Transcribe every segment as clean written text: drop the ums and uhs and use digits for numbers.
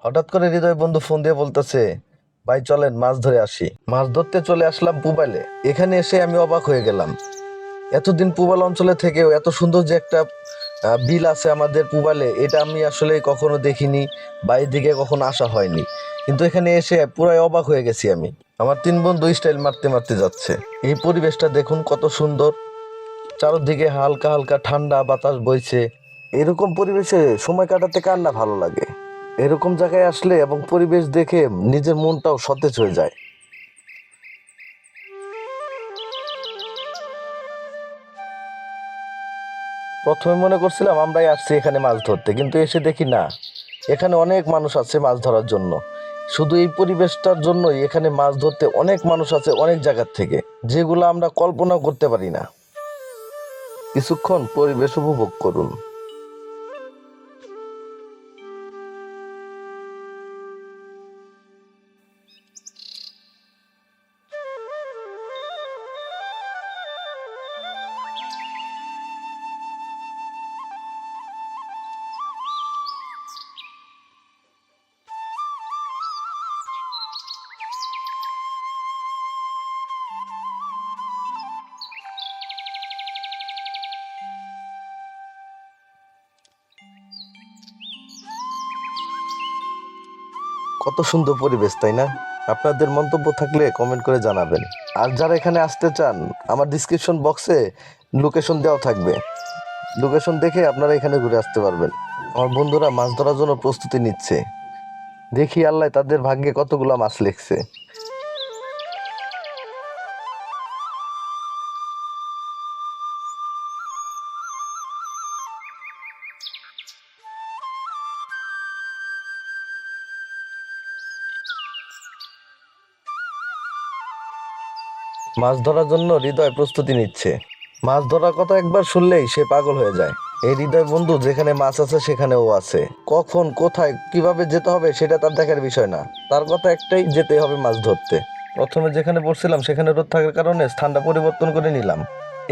হঠাৎ করে হৃদয় বন্ধু ফোন দিয়ে বলতেছে, ভাই চলেন মাছ ধরে আসি। মাছ ধরতে চলে আসলাম পুবাইলে। এখানে এসে আমি অবাক হয়ে গেলাম। এতদিন পুবাল অঞ্চলে থেকেও এত সুন্দর যে একটা বিল আছে আমাদের পুবালে, এটা আমি আসলে কখনো দেখিনি বা এদিকে কখনো আসা হয়নি। কিন্তু এখানে এসে পুরাই অবাক হয়ে গেছি আমি। আমার তিন বন্ধু স্টাইল মারতে মারতে যাচ্ছে। এই পরিবেশটা দেখুন কত সুন্দর। চারদিকে হালকা হালকা ঠান্ডা বাতাস বইছে। এরকম পরিবেশে সময় কাটাতে কার না ভালো লাগে। এরকম জায়গায় আসলে এবং পরিবেশ দেখে নিজের মনটাও সতেজ হয়ে যায়। প্রথমে মনে করছিলাম আমরাই আসছি এখানে মাছ ধরতে, কিন্তু এসে দেখি না, এখানে অনেক মানুষ আছে মাছ ধরার জন্য। শুধু এই পরিবেশটার জন্যই এখানে মাছ ধরতে অনেক মানুষ আছে অনেক জায়গার থেকে, যেগুলো আমরা কল্পনাও করতে পারি না। কিছুক্ষণ পরিবেশ উপভোগ করুন। কত সুন্দর পরিবেশ, তাই না? আপনাদের মন্তব্য থাকলে কমেন্ট করে জানাবেন। আর যারা এখানে আসতে চান, আমার ডিসক্রিপশন বক্সে লোকেশন দেওয়া থাকবে। লোকেশন দেখে আপনারা এখানে ঘুরে আসতে পারবেন। আমার বন্ধুরা মাছ ধরার জন্য প্রস্তুতি নিচ্ছে। দেখি আল্লাহ তাদের ভাগ্যে কতগুলো মাছ লিখছে। মাছ ধরার জন্য হৃদয় প্রস্তুতি নিচ্ছে। মাছ ধরার কথা একবার শুনলেই সে পাগল হয়ে যায়। এই হৃদয় বন্ধু যেখানে মাছ আছে সেখানে ও আছে। কখন কোথায় কিভাবে যেতে হবে সেটা তার দেখার বিষয় না, তার কথা একটাই, যেতে হবে মাছ ধরতে। প্রথমে যেখানে পড়ছিলাম সেখানে রোদ থাকার কারণে স্থানটা পরিবর্তন করে নিলাম।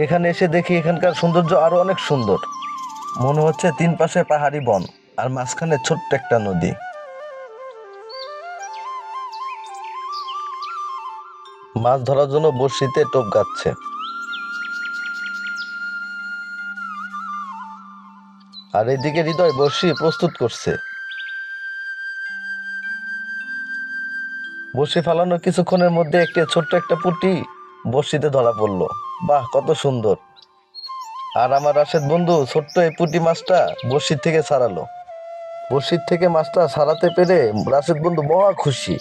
এখানে এসে দেখি এখানকার সৌন্দর্য আরো অনেক সুন্দর। মনে হচ্ছে তিন পাশে পাহাড়ি বন আর মাঝখানে ছোট্ট একটা নদী। মাছ ধরার জন্য বড়শিতে টোপ গাচ্ছে। আর এদিকে হৃদয় বড়শি প্রস্তুত করছে। বড়শি ফালানোর কিছুক্ষণের মধ্যে একটি ছোট্ট একটা পুঁটি বড়শিতে ধরা পড়লো। বাহ, কত সুন্দর! আর আমার রাশেদ বন্ধু ছোট্ট এই পুঁটি মাছটা বড়শির থেকে ছাড়ালো। বড়শির থেকে মাছটা ছাড়াতে পেরে রাশেদ বন্ধু মহা খুশি।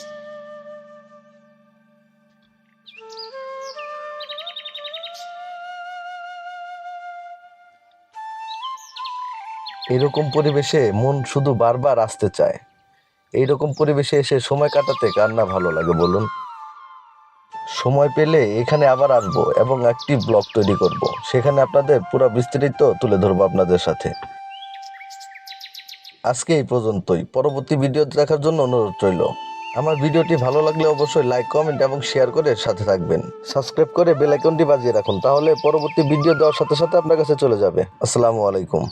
এরকম পরিবেশে মন শুধু বারবার আসতে চায়। এইরকম পরিবেশে এসে সময় কাটাতে কার না ভালো লাগে বলুন? সময় পেলে এখানে আবার আসবো এবং একটি ব্লগ তৈরি করব, সেখানে আপনাদের পুরো বিস্তারিত তুলে ধরবো আপনাদের সাথে। আজকে এই পর্যন্তই। পরবর্তী ভিডিও দেখার জন্য অনুরোধ রইল। আমার ভিডিওটি ভালো লাগলে অবশ্যই লাইক, কমেন্ট এবং শেয়ার করে সাথে থাকবেন। সাবস্ক্রাইব করে বেল আইকনটি বাজিয়ে রাখুন, তাহলে পরবর্তী ভিডিও দেওয়ার সাথে সাথে আপনার কাছে চলে যাবে। আসসালামু আলাইকুম।